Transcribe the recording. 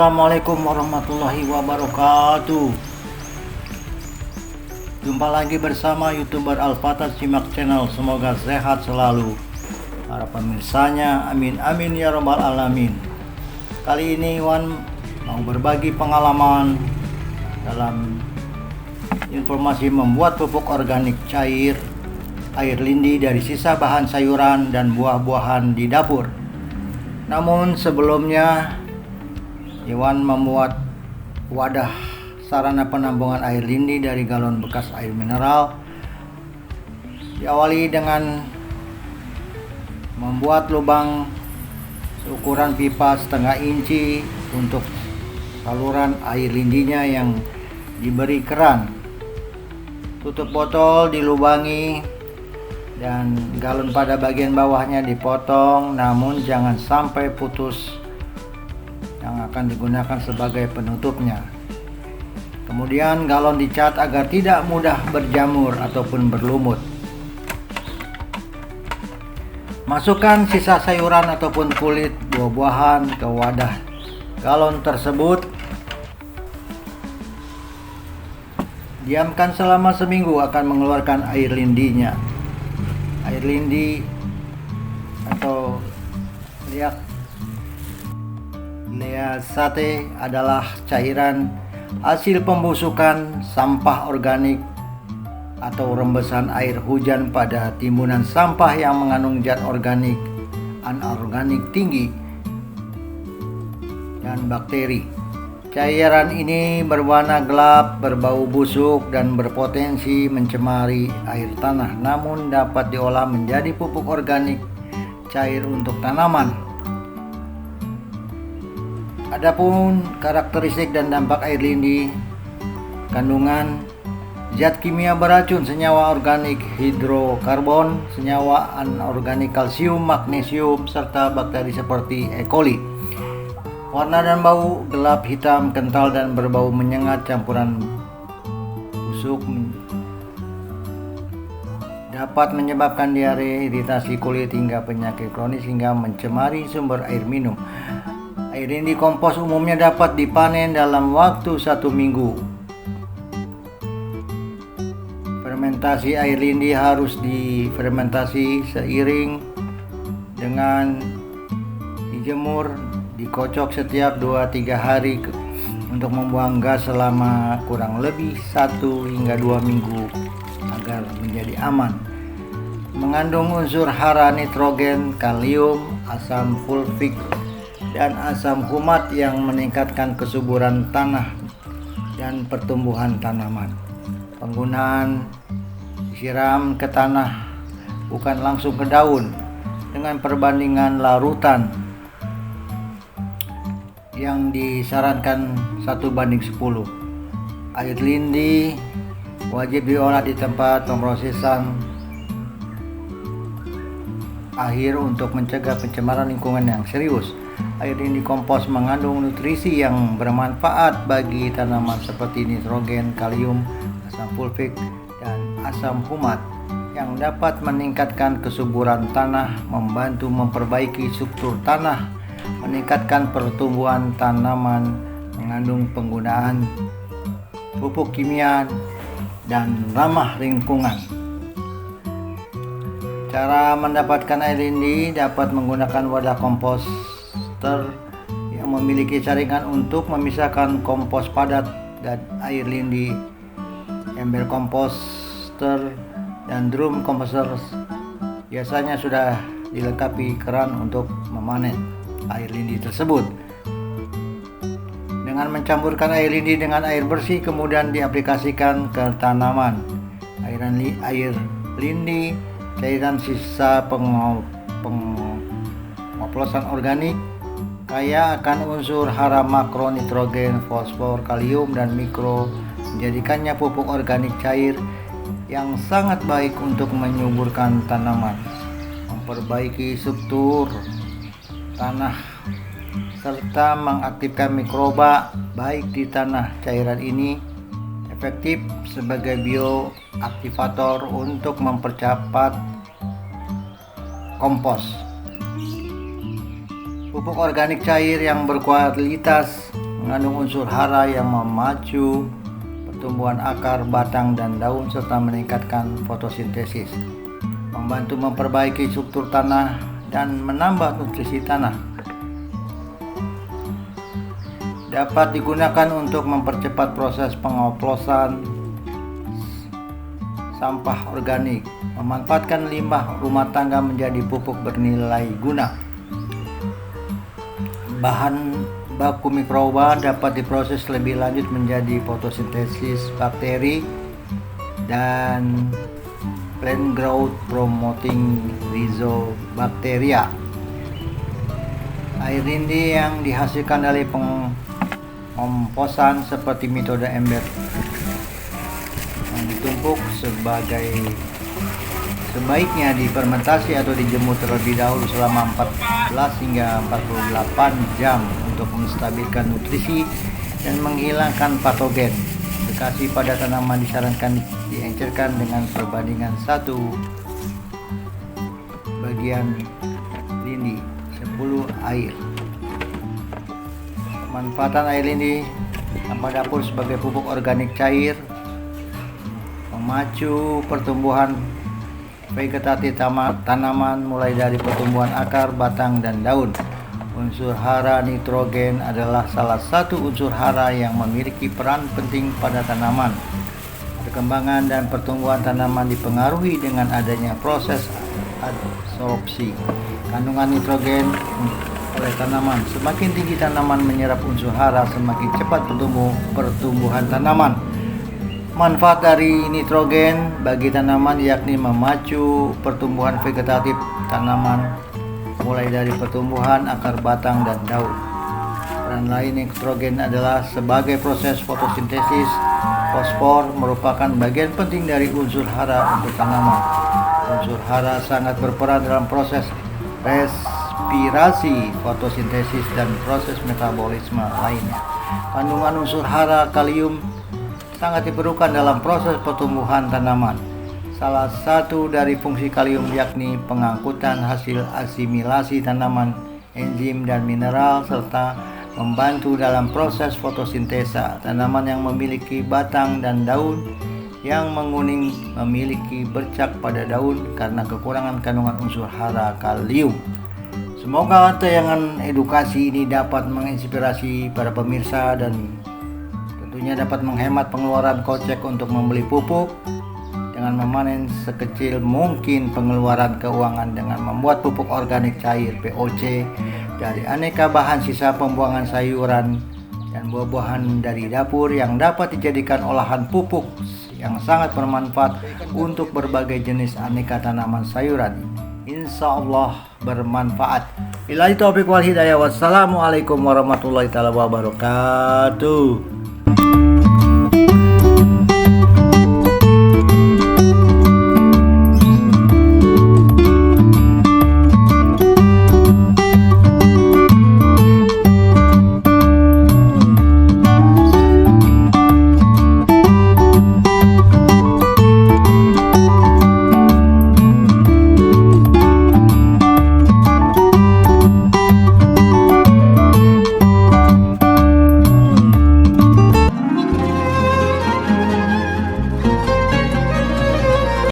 Assalamualaikum warahmatullahi wabarakatuh. Jumpa lagi bersama YouTuber Al-Fatah Simak Channel. Semoga sehat selalu para pemirsanya, amin amin ya rabbal alamin. Kali ini Iwan mau berbagi pengalaman dalam informasi membuat pupuk organik cair air lindi dari sisa bahan sayuran dan buah-buahan di dapur. Namun sebelumnya Iwan membuat wadah sarana penampungan air lindi dari galon bekas air mineral. Diawali dengan membuat lubang seukuran pipa setengah inci untuk saluran air lindinya yang diberi keran. Tutup botol dilubangi dan galon pada bagian bawahnya dipotong, namun jangan sampai putus yang akan digunakan sebagai penutupnya. Kemudian galon dicat agar tidak mudah berjamur ataupun berlumut. Masukkan sisa sayuran ataupun kulit buah-buahan ke wadah galon tersebut. Diamkan selama seminggu akan mengeluarkan air lindinya. Air lindi atau leasate adalah cairan hasil pembusukan sampah organik atau rembesan air hujan pada timbunan sampah yang mengandung zat organik, anorganik tinggi, dan bakteri. Cairan ini berwarna gelap, berbau busuk, dan berpotensi mencemari air tanah, namun dapat diolah menjadi pupuk organik cair untuk tanaman. Adapun karakteristik dan dampak air lindi, kandungan zat kimia beracun, senyawa organik hidrokarbon, senyawa anorganik kalsium, magnesium, serta bakteri seperti E. coli. Warna dan bau gelap, hitam, kental, dan berbau menyengat campuran busuk dapat menyebabkan diare, iritasi kulit, hingga penyakit kronis hingga mencemari sumber air minum. Air lindi kompos umumnya dapat dipanen dalam waktu 1 minggu. Fermentasi air lindi harus difermentasi seiring dengan dijemur, dikocok setiap 2-3 hari untuk membuang gas selama kurang lebih 1 hingga 2 minggu agar menjadi aman. Mengandung unsur hara, nitrogen, kalium, asam fulvik, dan asam humat yang meningkatkan kesuburan tanah dan pertumbuhan tanaman. Penggunaan disiram ke tanah, bukan langsung ke daun, dengan perbandingan larutan yang disarankan 1:10. Air lindi wajib diolah di tempat pemrosesan akhir untuk mencegah pencemaran lingkungan yang serius. Air lindi kompos mengandung nutrisi yang bermanfaat bagi tanaman seperti nitrogen, kalium, asam fulvik, dan asam humat yang dapat meningkatkan kesuburan tanah, membantu memperbaiki struktur tanah, meningkatkan pertumbuhan tanaman, mengandung penggunaan pupuk kimia, dan ramah lingkungan. Cara mendapatkan air lindi dapat menggunakan wadah komposter yang memiliki jaringan untuk memisahkan kompos padat dan air lindi, ember komposter, dan drum komposter. Biasanya sudah dilengkapi keran untuk memanen air lindi tersebut. Dengan mencampurkan air lindi dengan air bersih, kemudian diaplikasikan ke tanaman. Air lindi cairan sisa pengoplosan organik kaya akan unsur hara, makro, nitrogen, fosfor, kalium, dan mikro, menjadikannya pupuk organik cair yang sangat baik untuk menyuburkan tanaman, memperbaiki struktur tanah, serta mengaktifkan mikroba baik di tanah. Cairan ini efektif sebagai bioaktivator untuk mempercepat kompos. Pupuk organik cair yang berkualitas mengandung unsur hara yang memacu pertumbuhan akar, batang, dan daun serta meningkatkan fotosintesis, membantu memperbaiki struktur tanah dan menambah nutrisi tanah. Dapat digunakan untuk mempercepat proses pengoplosan sampah organik, memanfaatkan limbah rumah tangga menjadi pupuk bernilai guna. Bahan baku mikroba dapat diproses lebih lanjut menjadi fotosintesis bakteri dan plant growth promoting rhizobacteria. Air lindi yang dihasilkan dari pengomposan seperti metode ember yang ditumpuk sebaiknya difermentasi atau dijemur terlebih dahulu selama 14 hingga 48 jam untuk menstabilkan nutrisi dan menghilangkan patogen. Aplikasi pada tanaman disarankan diencerkan dengan perbandingan 1 bagian lindi 10 air. Pemanfaatan air lindi sampah dapur sebagai pupuk organik cair, memacu pertumbuhan vegetatif tanaman mulai dari pertumbuhan akar, batang, dan daun. Unsur hara nitrogen adalah salah satu unsur hara yang memiliki peran penting pada tanaman. Perkembangan dan pertumbuhan tanaman dipengaruhi dengan adanya proses adsorpsi kandungan nitrogen oleh tanaman. Semakin tinggi tanaman menyerap unsur hara, semakin cepat pertumbuhan tanaman. Manfaat dari nitrogen bagi tanaman yakni memacu pertumbuhan vegetatif tanaman mulai dari pertumbuhan akar, batang, dan daun. Peran lain nitrogen adalah sebagai proses fotosintesis. Fosfor merupakan bagian penting dari unsur hara untuk tanaman. Unsur hara sangat berperan dalam proses respirasi, fotosintesis, dan proses metabolisme lainnya. Kandungan unsur hara kalium sangat diperlukan dalam proses pertumbuhan tanaman. Salah satu dari fungsi kalium yakni pengangkutan hasil asimilasi tanaman, enzim, dan mineral, serta membantu dalam proses fotosintesa. Tanaman yang memiliki batang dan daun yang menguning memiliki bercak pada daun karena kekurangan kandungan unsur hara kalium. Semoga tayangan edukasi ini dapat menginspirasi para pemirsa dan tentunya dapat menghemat pengeluaran kocek untuk membeli pupuk dengan memanen sekecil mungkin pengeluaran keuangan dengan membuat pupuk organik cair POC dari aneka bahan sisa pembuangan sayuran dan buah-buahan dari dapur yang dapat dijadikan olahan pupuk yang sangat bermanfaat untuk berbagai jenis aneka tanaman sayuran. Insya Allah bermanfaat. Billahi taufiq wal hidayah. Wassalamualaikum warahmatullahi wabarakatuh.